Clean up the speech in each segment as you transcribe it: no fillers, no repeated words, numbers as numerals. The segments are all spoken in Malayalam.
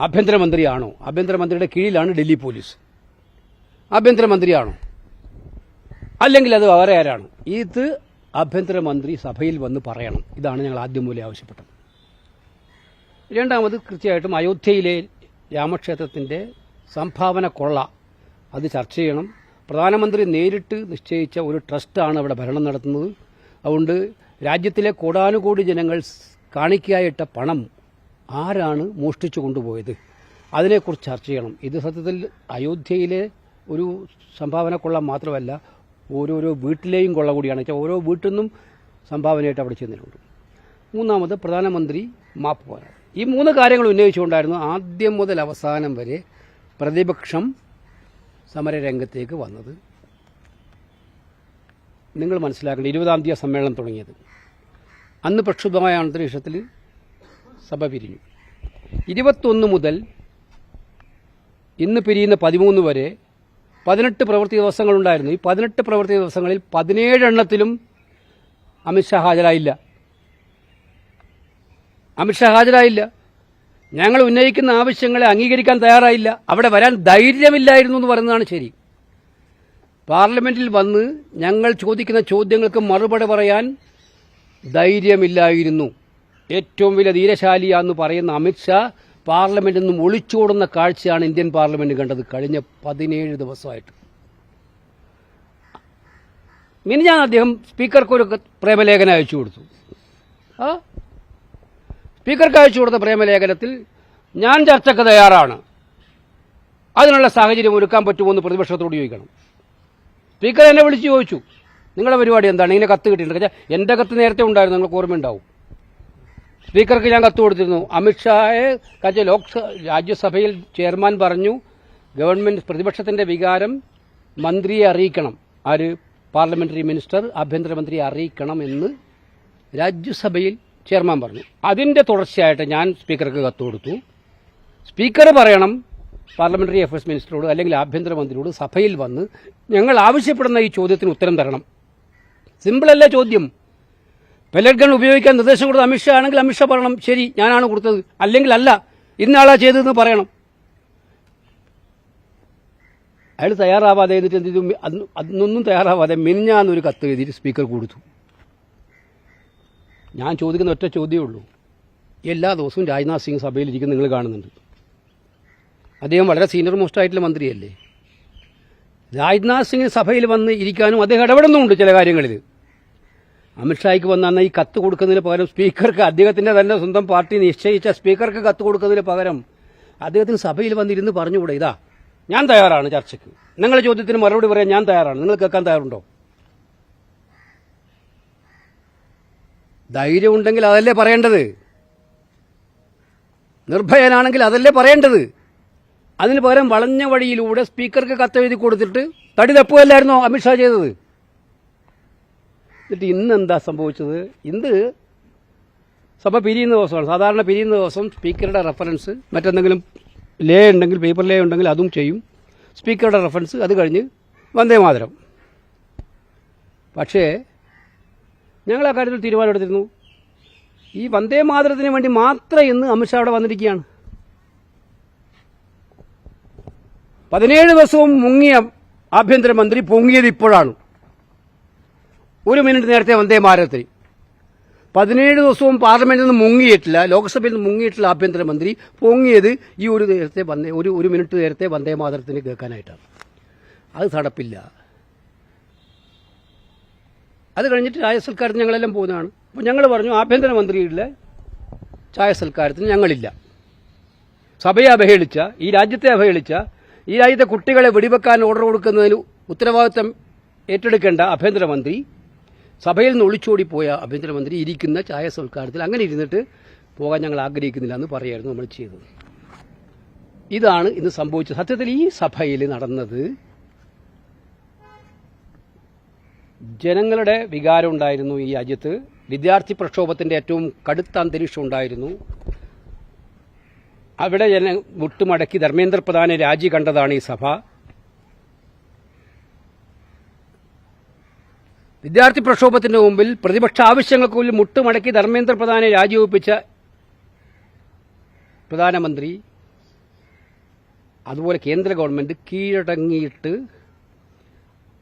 ആഭ്യന്തരമന്ത്രിയാണോ? ആഭ്യന്തരമന്ത്രിയുടെ കീഴിലാണ് ഡൽഹി പോലീസ്. ആഭ്യന്തരമന്ത്രിയാണോ? അല്ലെങ്കിൽ അത് വേറെ ആരാണ്? ഇത് ആഭ്യന്തരമന്ത്രി സഭയിൽ വന്ന് പറയണം. ഇതാണ് ഞങ്ങൾ ആദ്യം മൂലം ആവശ്യപ്പെട്ടത്. രണ്ടാമത്, തീർച്ചയായിട്ടും അയോധ്യയിലെ രാമക്ഷേത്രത്തിന്റെ സംഭാവന കൊള്ള അത് ചർച്ച ചെയ്യണം. പ്രധാനമന്ത്രി നേരിട്ട് നിശ്ചയിച്ച ഒരു ട്രസ്റ്റാണ് അവിടെ ഭരണം നടത്തുന്നത്. അതുകൊണ്ട് രാജ്യത്തിലെ കോടാനുകോടി ജനങ്ങൾ കാണിക്കായിട്ട പണം ആരാണ് മോഷ്ടിച്ചു കൊണ്ടുപോയത്, അതിനെക്കുറിച്ച് ചർച്ച ചെയ്യണം. ഇത് സത്യത്തിൽ അയോധ്യയിലെ ഒരു സംഭാവന കൊള്ള മാത്രമല്ല, ഓരോരോ വീട്ടിലെയും കൊള്ള കൂടിയാണ്. ഓരോ വീട്ടിൽ നിന്നും സംഭാവനയായിട്ട് അവിടെ ചെന്നിട്ടുണ്ട്. മൂന്നാമത്, പ്രധാനമന്ത്രി മാപ്പ് പറയാം. ഈ മൂന്ന് കാര്യങ്ങൾ ഉന്നയിച്ചുകൊണ്ടായിരുന്നു ആദ്യം മുതൽ അവസാനം വരെ പ്രതിപക്ഷം സമരരംഗത്തേക്ക് വന്നത്. നിങ്ങൾ മനസ്സിലാക്കേണ്ട, 20-ാം തീയതി സമ്മേളനം തുടങ്ങിയത്. അന്ന് പ്രക്ഷുബ്ധമായ അന്തരീക്ഷത്തിൽ സഭ പിരിഞ്ഞു. 21 മുതൽ ഇന്ന് പിരിയുന്ന 13 വരെ 18 പ്രവൃത്തി ദിവസങ്ങളുണ്ടായിരുന്നു. ഈ 18 പ്രവൃത്തി ദിവസങ്ങളിൽ 17 എണ്ണത്തിലും അമിത്ഷാ ഹാജരായില്ല. ഞങ്ങൾ ഉന്നയിക്കുന്ന ആവശ്യങ്ങളെ അംഗീകരിക്കാൻ തയ്യാറായില്ല. അവിടെ വരാൻ ധൈര്യമില്ലായിരുന്നു എന്ന് പറയുന്നതാണ് ശരി. പാർലമെന്റിൽ വന്ന് ഞങ്ങൾ ചോദിക്കുന്ന ചോദ്യങ്ങൾക്ക് മറുപടി പറയാൻ ധൈര്യമില്ലായിരുന്നു. ഏറ്റവും വലിയ ധീരശാലിയാന്ന് പറയുന്ന അമിത്ഷാ പാർലമെന്റിൽ നിന്നും ഒളിച്ചോടുന്ന കാഴ്ചയാണ് ഇന്ത്യൻ പാർലമെന്റ് കണ്ടത് കഴിഞ്ഞ 17 ദിവസമായിട്ട്. ഞാൻ അദ്ദേഹം സ്പീക്കർക്ക് ഒരു പ്രേമലേഖനം അയച്ചു കൊടുത്തു. സ്പീക്കർക്ക് അയച്ചു കൊടുത്ത പ്രേമലേഖനത്തിൽ ഞാൻ ചർച്ചയ്ക്ക് തയ്യാറാണ്, അതിനുള്ള സാഹചര്യം ഒരുക്കാൻ പറ്റുമോ എന്ന് പ്രതിപക്ഷത്തോട് ചോദിക്കണം. സ്പീക്കർ എന്നെ വിളിച്ച് ചോദിച്ചു, നിങ്ങളുടെ പരിപാടി എന്താണ്, ഇങ്ങനെ കത്ത് കിട്ടിയിട്ടുണ്ട്. എന്റെ കത്ത് നേരത്തെ ഉണ്ടായിരുന്നു, നിങ്ങൾക്ക് ഓർമ്മയുണ്ടാവും. സ്പീക്കർക്ക് ഞാൻ കത്ത് കൊടുത്തിരുന്നു. അമിത്ഷായെ രാജ്യസഭയിൽ ചെയർമാൻ പറഞ്ഞു, ഗവൺമെന്റ് പ്രതിപക്ഷത്തിന്റെ വികാരം മന്ത്രിയെ അറിയിക്കണം, ആര്, പാർലമെന്ററി മിനിസ്റ്റർ, ആഭ്യന്തരമന്ത്രിയെ അറിയിക്കണം എന്ന് രാജ്യസഭയിൽ ചെയർമാൻ പറഞ്ഞു. അതിന്റെ തുടർച്ചയായിട്ട് ഞാൻ സ്പീക്കർക്ക് കത്ത് കൊടുത്തു. സ്പീക്കർ പറയണം പാർലമെന്ററി അഫയേഴ്സ് മിനിസ്റ്ററോട് അല്ലെങ്കിൽ ആഭ്യന്തരമന്ത്രിയോട് സഭയിൽ വന്ന് ഞങ്ങൾ ആവശ്യപ്പെടുന്ന ഈ ചോദ്യത്തിന് ഉത്തരം തരണം. സിമ്പിളല്ല ചോദ്യം. പെല്ലറ്റ് ഗൺ ഉപയോഗിക്കാൻ നിർദ്ദേശം കൊടുത്ത അമിത്ഷാ ആണെങ്കിൽ അമിത്ഷാ പറയണം, ശരി ഞാനാണ് കൊടുത്തത്, അല്ലെങ്കിൽ അല്ല ഇന്നാളാ ചെയ്തതെന്ന് പറയണം. അയാൾ തയ്യാറാവാതെ എന്നിട്ട് എന്ത് ചെയ്തു, അതൊന്നും തയ്യാറാവാതെ മിനിഞ്ഞാന്നൊരു കത്ത് എഴുതിയിട്ട് സ്പീക്കർ കൊടുത്തു. ഞാൻ ചോദിക്കുന്ന ഒറ്റ ചോദ്യമേ ഉള്ളൂ. എല്ലാ ദിവസവും രാജ്നാഥ് സിംഗ് സഭയിലിരിക്കുന്ന നിങ്ങൾ കാണുന്നുണ്ട്. അദ്ദേഹം വളരെ സീനിയർ മോസ്റ്റ് ആയിട്ടുള്ള മന്ത്രിയല്ലേ. രാജ്നാഥ് സിംഗ് സഭയിൽ വന്ന് ഇരിക്കാനും അദ്ദേഹം ഇടപെടുന്നുമുണ്ട് ചില കാര്യങ്ങളിൽ. അമിത്ഷായ്ക്ക് വന്ന ഈ കത്ത് കൊടുക്കുന്നതിന് പകരം സ്പീക്കർക്ക്, അദ്ദേഹത്തിന്റെ തന്നെ സ്വന്തം പാർട്ടി നിശ്ചയിച്ച സ്പീക്കർക്ക് കത്ത് കൊടുക്കുന്നതിന് പകരം അദ്ദേഹത്തിന് സഭയിൽ വന്നിരുന്ന് പറഞ്ഞുകൂടെ, ഇതാ ഞാൻ തയ്യാറാണ് ചർച്ചയ്ക്ക്, നിങ്ങളുടെ ചോദ്യത്തിന് മറുപടി പറയാൻ ഞാൻ തയ്യാറാണ്, നിങ്ങൾ കേൾക്കാൻ തയ്യാറുണ്ടോ? ധൈര്യമുണ്ടെങ്കിൽ അതല്ലേ പറയേണ്ടത്. നിർഭയനാണെങ്കിൽ അതല്ലേ പറയേണ്ടത്. അതിന് പകരം വളഞ്ഞ വഴിയിലൂടെ സ്പീക്കർക്ക് കത്തെഴുതി കൊടുത്തിട്ട് തടി തപ്പുകയല്ലായിരുന്നോ അമിത്ഷാ ചെയ്തത്? എന്നിട്ട് ഇന്ന് എന്താ സംഭവിച്ചത്? ഇന്ന് സഭ പിരിയുന്ന ദിവസമാണ്. സാധാരണ പിരിയുന്ന ദിവസം സ്പീക്കറുടെ റെഫറൻസ്, മറ്റെന്തെങ്കിലും ലേ ഉണ്ടെങ്കിൽ, പേപ്പർ ലേ ഉണ്ടെങ്കിൽ അതും ചെയ്യും. സ്പീക്കറുടെ റെഫറൻസ്, അത് കഴിഞ്ഞ് വന്ദേമാതരം. പക്ഷേ ഞങ്ങൾ ആ കാര്യത്തിൽ തീരുമാനമെടുത്തിരുന്നു. ഈ വന്ദേമാതരത്തിന് വേണ്ടി മാത്രം ഇന്ന് അമിത്ഷാ അവിടെ വന്നിരിക്കുകയാണ്. 17 ദിവസവും മുങ്ങിയ ആഭ്യന്തരമന്ത്രി പൊങ്ങിയത് ഇപ്പോഴാണ്. 1 മിനിറ്റ് നേരത്തെ വന്ദേമാതരത്തിൽ. 17 ദിവസവും പാർലമെന്റിൽ നിന്ന് മുങ്ങിയിട്ടില്ല, ലോക്സഭയിൽ നിന്ന് മുങ്ങിയിട്ടില്ല ആഭ്യന്തരമന്ത്രി പൊങ്ങിയത് ഈ ഒരു മിനിറ്റ് നേരത്തെ വന്ദേമാതരത്തിന് കേൾക്കാനായിട്ടാണ്. അത് നടപ്പില്ല. അത് കഴിഞ്ഞിട്ട് ചായസൽക്കാരത്തിന് ഞങ്ങളെല്ലാം പോകുന്നതാണ്. അപ്പോൾ ഞങ്ങൾ പറഞ്ഞു, ആഭ്യന്തരമന്ത്രിയുടെ ചായസൽക്കാരത്തിന് ഞങ്ങളില്ല. സഭയെ അവഹേളിച്ച, ഈ രാജ്യത്തെ അവഹേളിച്ച, ഈ രാജ്യത്തെ കുട്ടികളെ വെടിവെക്കാൻ ഓർഡർ കൊടുക്കുന്നതിന് ഉത്തരവാദിത്തം ഏറ്റെടുക്കേണ്ട ആഭ്യന്തരമന്ത്രി, സഭയിൽ നിന്ന് ഒളിച്ചോടിപ്പോയ ആഭ്യന്തരമന്ത്രി ഇരിക്കുന്ന ചായസൽക്കാരത്തിൽ അങ്ങനെ ഇരുന്നിട്ട് പോകാൻ ഞങ്ങൾ ആഗ്രഹിക്കുന്നില്ല എന്ന് പറയായിരുന്നു നമ്മൾ ചെയ്തത്. ഇതാണ് ഇന്ന് സംഭവിച്ചത്. സത്യത്തിൽ ഈ സഭയിൽ നടന്നത് ജനങ്ങളുടെ വികാരം ഉണ്ടായിരുന്നു. ഈ രാജ്യത്ത് വിദ്യാർത്ഥി പ്രക്ഷോഭത്തിന്റെ ഏറ്റവും കടുത്ത അന്തരീക്ഷം ഉണ്ടായിരുന്നു. അവിടെ മുട്ടുമടക്കി ധർമ്മേന്ദ്ര പ്രധാനെ രാജി കണ്ടതാണ് ഈ സഭ. വിദ്യാർത്ഥി പ്രക്ഷോഭത്തിന്റെ മുമ്പിൽ പ്രതിപക്ഷ ആവശ്യങ്ങൾക്ക് മുമ്പിൽ മുട്ടുമടക്കി ധർമ്മേന്ദ്ര പ്രധാനെ രാജിവെപ്പിച്ച പ്രധാനമന്ത്രി അതുപോലെ കേന്ദ്ര ഗവൺമെന്റ് കീഴടങ്ങിയിട്ട്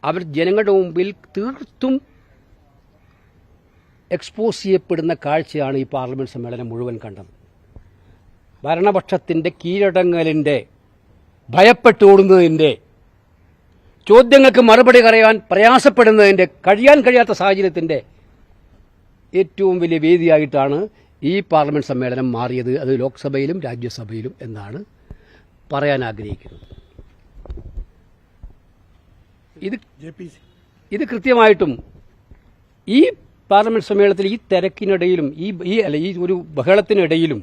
അവർ ജനങ്ങളുടെ മുമ്പിൽ തീർത്തും എക്സ്പോസ് ചെയ്യപ്പെടുന്ന കാഴ്ചയാണ് ഈ പാർലമെന്റ് സമ്മേളനം മുഴുവൻ കണ്ടത്. ഭരണപക്ഷത്തിന്റെ കീഴടങ്ങലിന്റെ, ഭയപ്പെട്ടോടുന്നതിന്റെ, ചോദ്യങ്ങൾക്ക് മറുപടി പറയാൻ പ്രയാസപ്പെടുന്നതിന്റെ, കഴിയാൻ കഴിയാത്ത സാഹചര്യത്തിന്റെ ഏറ്റവും വലിയ വേദിയായിട്ടാണ് ഈ പാർലമെന്റ് സമ്മേളനം മാറിയത്. അത് ലോക്സഭയിലും രാജ്യസഭയിലും എന്നാണ് പറയാൻ ആഗ്രഹിക്കുന്നത്. ഇത് കൃത്യമായിട്ടും ഈ പാർലമെന്റ് സമ്മേളനത്തിൽ ഈ തിരക്കിനിടയിലും ഈ ഒരു ബഹളത്തിനിടയിലും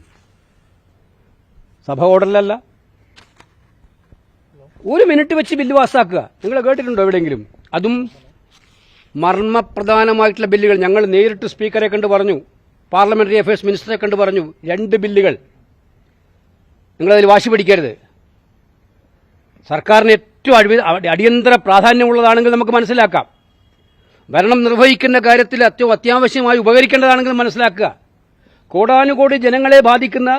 സഭ ഓർഡറിലല്ല, ഒരു മിനിറ്റ് വെച്ച് ബില്ല് പാസ്സാക്കുക. നിങ്ങൾ കേട്ടിട്ടുണ്ടോ എവിടെയെങ്കിലും? അതും മർമ്മപ്രധാനമായിട്ടുള്ള ബില്ലുകൾ. ഞങ്ങൾ നേരിട്ട് സ്പീക്കറെ കണ്ട് പറഞ്ഞു, പാർലമെന്ററി അഫയേഴ്സ് മിനിസ്റ്ററെ കണ്ട് പറഞ്ഞു, 2 ബില്ലുകൾ നിങ്ങളതിൽ വാശി പിടിക്കരുത്. സർക്കാരിന് ഏറ്റവും അടിയന്തര പ്രാധാന്യമുള്ളതാണെങ്കിൽ നമുക്ക് മനസ്സിലാക്കാം. ഭരണം നിർവഹിക്കുന്ന കാര്യത്തിൽ അത്യാവശ്യമായി ഉപകരിക്കേണ്ടതാണെങ്കിൽ മനസ്സിലാക്കുക. കോടാനുകോടി ജനങ്ങളെ ബാധിക്കുന്ന,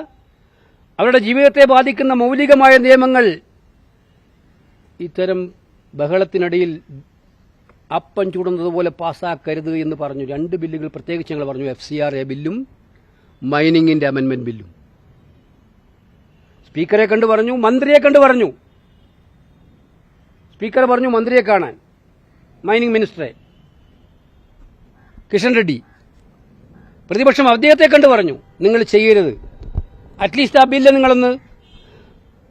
അവരുടെ ജീവിതത്തെ ബാധിക്കുന്ന മൗലികമായ നിയമങ്ങൾ ഇത്തരം ബഹളത്തിനിടയിൽ അപ്പം ചൂടുന്നതുപോലെ പാസ്സാക്കരുത് എന്ന് പറഞ്ഞു. 2 ബില്ലുകൾ പ്രത്യേകിച്ച് ഞങ്ങൾ പറഞ്ഞു, FCRA ബില്ലും മൈനിങ്ങിന്റെ അമെന്റ്മെന്റ് ബില്ലും. സ്പീക്കറെ കണ്ടു പറഞ്ഞു, മന്ത്രിയെ കണ്ടു പറഞ്ഞു. സ്പീക്കർ പറഞ്ഞു മന്ത്രിയെ കാണാൻ, മൈനിങ് മിനിസ്റ്ററെ കിഷൻ റെഡ്ഡി. പ്രതിപക്ഷം അദ്ദേഹത്തെ കണ്ടു പറഞ്ഞു, നിങ്ങൾ ചെയ്യരുത്, അറ്റ്ലീസ്റ്റ് ആ ബില്ല് നിങ്ങളൊന്ന്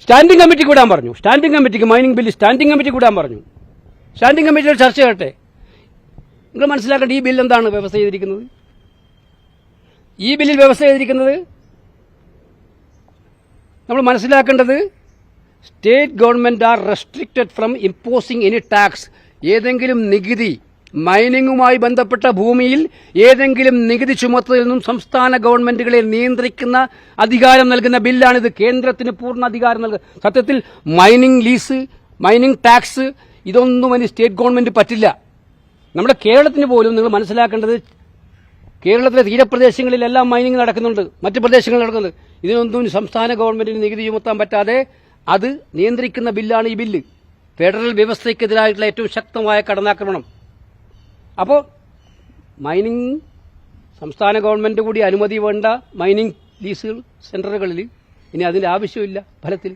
സ്റ്റാൻഡിംഗ് കമ്മിറ്റിക്ക് വിടാൻ പറഞ്ഞു. സ്റ്റാൻഡിംഗ് കമ്മിറ്റിക്ക് മൈനിങ് ബില്ല് സ്റ്റാൻഡിംഗ് കമ്മിറ്റിക്ക് വിടാൻ പറഞ്ഞു. സ്റ്റാൻഡിംഗ് കമ്മിറ്റിയിൽ ചർച്ച ചെയ്യട്ടെ. നിങ്ങൾ മനസ്സിലാക്കേണ്ട ഈ ബില്ല് എന്താണ് വ്യവസ്ഥ ചെയ്തിരിക്കുന്നത്? ഈ ബില്ലിൽ വ്യവസ്ഥ ചെയ്തിരിക്കുന്നത് നമ്മൾ മനസ്സിലാക്കേണ്ടത്, state government are restricted from imposing any tax. ഏതെങ്കിലും നികുതി, മൈനിങ്ങുമായി ബന്ധപ്പെട്ട ഭൂമിയിൽ ഏതെങ്കിലും നികുതി ചുമത്തുന്നതിൽ സംസ്ഥാന ഗവൺമെന്റുകളെ നിയന്ത്രിക്കുന്ന അധികാരം നൽകുന്ന ബില്ലാണിത്. കേന്ദ്രത്തിന് പൂർണ്ണ അധികാരം നൽകുക. സത്യത്തിൽ മൈനിങ് ലീസ്, മൈനിങ് ടാക്സ്, ഇതൊന്നും ഇനി സ്റ്റേറ്റ് ഗവൺമെന്റ് പറ്റില്ല. നമ്മുടെ കേരളത്തിന് പോലും നിങ്ങൾ മനസ്സിലാക്കേണ്ടത്, കേരളത്തിലെ തീരപ്രദേശങ്ങളിലെല്ലാം മൈനിങ് നടക്കുന്നുണ്ട്, മറ്റ് പ്രദേശങ്ങളിൽ നടക്കുന്നുണ്ട്. ഇതിനൊന്നും സംസ്ഥാന ഗവൺമെന്റിന് നികുതി ചുമത്താൻ പറ്റാതെ അത് നിയന്ത്രിക്കുന്ന ബില്ലാണ് ഈ ബില്ല്. ഫെഡറൽ വ്യവസ്ഥയ്ക്കെതിരായിട്ടുള്ള ഏറ്റവും ശക്തമായ കടന്നാക്രമണം. അപ്പോൾ മൈനിങ് സംസ്ഥാന ഗവൺമെന്റ് കൂടി അനുമതി വേണ്ട മൈനിങ് ലീസുകൾ സെന്ററുകളിൽ ഇനി അതിന്റെ ആവശ്യമില്ല ഫലത്തിൽ.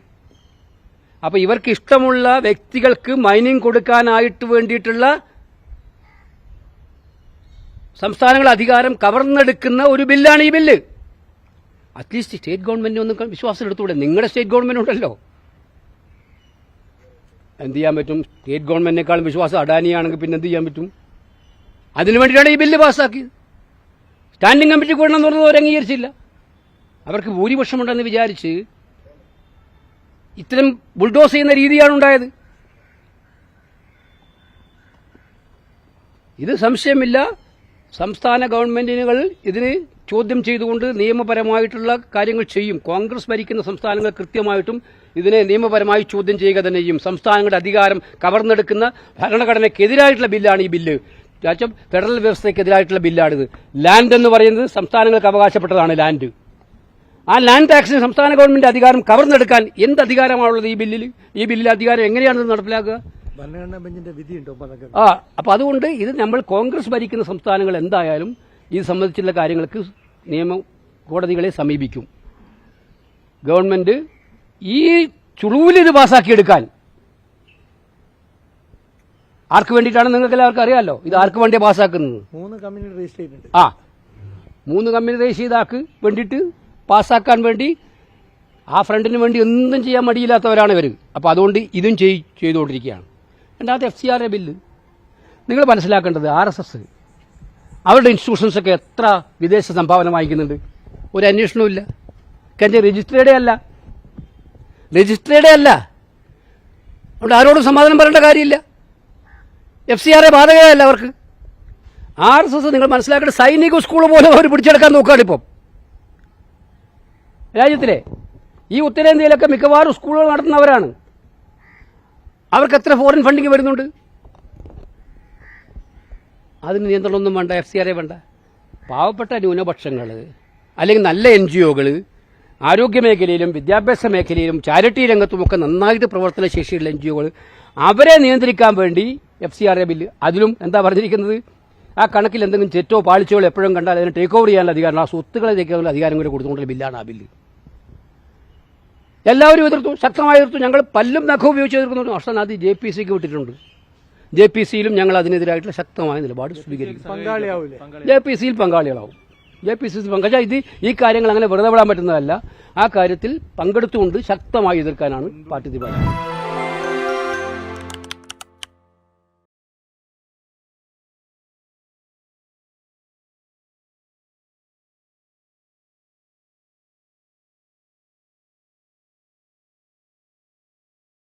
അപ്പോൾ ഇവർക്ക് ഇഷ്ടമുള്ള വ്യക്തികൾക്ക് മൈനിങ് കൊടുക്കാനായിട്ട് വേണ്ടിയിട്ടുള്ള സംസ്ഥാനങ്ങളുടെ അധികാരം കവർന്നെടുക്കുന്ന ഒരു ബില്ലാണ് ഈ ബില്ല്. അറ്റ്ലീസ്റ്റ് സ്റ്റേറ്റ് ഗവൺമെന്റിന് ഒന്നും വിശ്വാസം എടുത്തുകൂടെ? നിങ്ങളുടെ സ്റ്റേറ്റ് ഗവൺമെന്റ് ഉണ്ടല്ലോ, എന്ത് ചെയ്യാൻ പറ്റും? സ്റ്റേറ്റ് ഗവൺമെന്റിനേക്കാളും വിശ്വാസം അഡാനിയാണെങ്കിൽ പിന്നെ എന്ത് ചെയ്യാൻ പറ്റും? അതിനു വേണ്ടിയിട്ടാണ് ഈ ബില്ല് പാസ്സാക്കിയത്. സ്റ്റാൻഡിംഗ് കമ്മിറ്റി കൂടണമെന്ന് പറഞ്ഞത് അവർ അംഗീകരിച്ചില്ല. അവർക്ക് ഭൂരിപക്ഷമുണ്ടെന്ന് വിചാരിച്ച് ഇത്തരം ബുൾഡോസ് ചെയ്യുന്ന രീതിയാണ് ഉണ്ടായത്. ഇത് സംശയമില്ല, സംസ്ഥാന ഗവൺമെന്റുകൾ ഇതിന് ചോദ്യം ചെയ്തുകൊണ്ട് നിയമപരമായിട്ടുള്ള കാര്യങ്ങൾ ചെയ്യും. കോൺഗ്രസ് ഭരിക്കുന്ന സംസ്ഥാനങ്ങൾ കൃത്യമായിട്ടും ഇതിനെ നിയമപരമായി ചോദ്യം ചെയ്യുക തന്നെ ചെയ്യും. സംസ്ഥാനങ്ങളുടെ അധികാരം കവർന്നെടുക്കുന്ന ഭരണഘടനയ്ക്കെതിരായിട്ടുള്ള ബില്ലാണ് ഈ ബില്ല്. ഫെഡറൽ വ്യവസ്ഥയ്ക്കെതിരായിട്ടുള്ള ബില്ലാണിത്. ലാൻഡ് എന്ന് പറയുന്നത് സംസ്ഥാനങ്ങൾക്ക് അവകാശപ്പെട്ടതാണ്. ലാൻഡ്, ആ ലാൻഡ് ടാക്സിന് സംസ്ഥാന ഗവൺമെന്റ് അധികാരം കവർന്നെടുക്കാൻ എന്ത് അധികാരമാണുള്ളത് ഈ ബില്ലിൽ? ഈ ബില്ലിൽ അധികാരം എങ്ങനെയാണ് നടപ്പിലാക്കുക? അപ്പൊ അതുകൊണ്ട് ഇത് നമ്മൾ കോൺഗ്രസ് ഭരിക്കുന്ന സംസ്ഥാനങ്ങൾ എന്തായാലും ഇത് സംബന്ധിച്ചുള്ള കാര്യങ്ങൾക്ക് നിയമ കോടതികളെ സമീപിക്കും. ഗവൺമെന്റ് ഈ ചുളൂലിത് പാസ്സാക്കിയെടുക്കാൻ ആർക്ക് വേണ്ടിയിട്ടാണ് നിങ്ങൾക്ക് എല്ലാവർക്കും അറിയാമല്ലോ. ഇത് ആർക്ക് വേണ്ടിയാണ് പാസ്സാക്കുന്നത്? 3 കമ്പനി രജിസ്റ്റർ ചെയ്തിട്ടുണ്ട്. 3 കമ്പനി രജിസ്റ്റർ ചെയ്ത ആൾക്ക് വേണ്ടിയിട്ട് പാസ്സാക്കാൻ വേണ്ടി ആ ഫ്രണ്ടിന് വേണ്ടി ഒന്നും ചെയ്യാൻ മടിയില്ലാത്തവരാണ് ഇവർ. അപ്പോൾ അതുകൊണ്ട് ഇതും ചെയ്തുകൊണ്ടിരിക്കുകയാണ്. രണ്ടാമത്തെ FCRA ബില്ല് നിങ്ങൾ മനസ്സിലാക്കേണ്ടത്, RSS അവരുടെ ഇൻസ്റ്റിറ്റ്യൂഷൻസൊക്കെ എത്ര വിദേശ സംഭാവന വാങ്ങിക്കുന്നുണ്ട്? ഒരു അന്വേഷണവും ഇല്ല. കാരണം രജിസ്റ്റേർഡേ അല്ല. അവിടെ ആരോടും സമാധാനം പറയേണ്ട കാര്യമില്ല. FCRA ബാധകമല്ല അവർക്ക്. RSS നിങ്ങൾ മനസ്സിലാക്കേണ്ട സൈനിക സ്കൂൾ പോലും അവർ പിടിച്ചെടുക്കാൻ നോക്കുകയാണ് ഇപ്പം രാജ്യത്തിലെ. ഈ ഉത്തരേന്ത്യയിലൊക്കെ മിക്കവാറും സ്കൂളുകൾ നടത്തുന്നവരാണ്. അവർക്ക് എത്ര ഫോറിൻ ഫണ്ടിങ് വരുന്നുണ്ട്? അതിന് നിയന്ത്രണമൊന്നും വേണ്ട, FCRA വേണ്ട. പാവപ്പെട്ട ന്യൂനപക്ഷങ്ങൾ അല്ലെങ്കിൽ നല്ല NGOകൾ ആരോഗ്യ മേഖലയിലും വിദ്യാഭ്യാസ മേഖലയിലും ചാരിറ്റി രംഗത്തുമൊക്കെ നന്നായിട്ട് പ്രവർത്തന ശേഷിയുള്ള NGO-കൾ അവരെ നിയന്ത്രിക്കാൻ വേണ്ടി FCRA ബില്ല് അതിലും എന്താ പറഞ്ഞിരിക്കുന്നത്, ആ കണക്കിൽ എന്തെങ്കിലും തെറ്റോ പാളിച്ചോ എപ്പോഴും കണ്ടാൽ അതിന് ടേക്ക് ഓവർ ചെയ്യാനുള്ള അധികാരം, ആ സ്വത്തുക്കളെ ടേക്ക് ഓവർ അധികാരം കൂടെ കൊടുത്തുകൊണ്ടുള്ള ബില്ലാണ് ആ ബില്ല്. എല്ലാവരും എതിർത്തു, ശക്തമായി എതിർത്തു. ഞങ്ങൾ പല്ലും നഖവും ഉപയോഗിച്ച് എതിർക്കുന്നുണ്ട്. പക്ഷേ അത് JPC-ക്ക് വിട്ടിട്ടുണ്ട്. JPC-യിലും ഞങ്ങൾ അതിനെതിരായിട്ടുള്ള ശക്തമായ നിലപാട് സ്വീകരിക്കും. JPC-യിൽ പങ്കാളികളാവും. JPC-യിൽ പങ്കാളി ഇത് ഈ കാര്യങ്ങൾ അങ്ങനെ വെറുതെ വിടാൻ പറ്റുന്നതല്ല. ആ കാര്യത്തിൽ പങ്കെടുത്തുകൊണ്ട് ശക്തമായി എതിർക്കാനാണ് പാർട്ടി തീരുമാനം.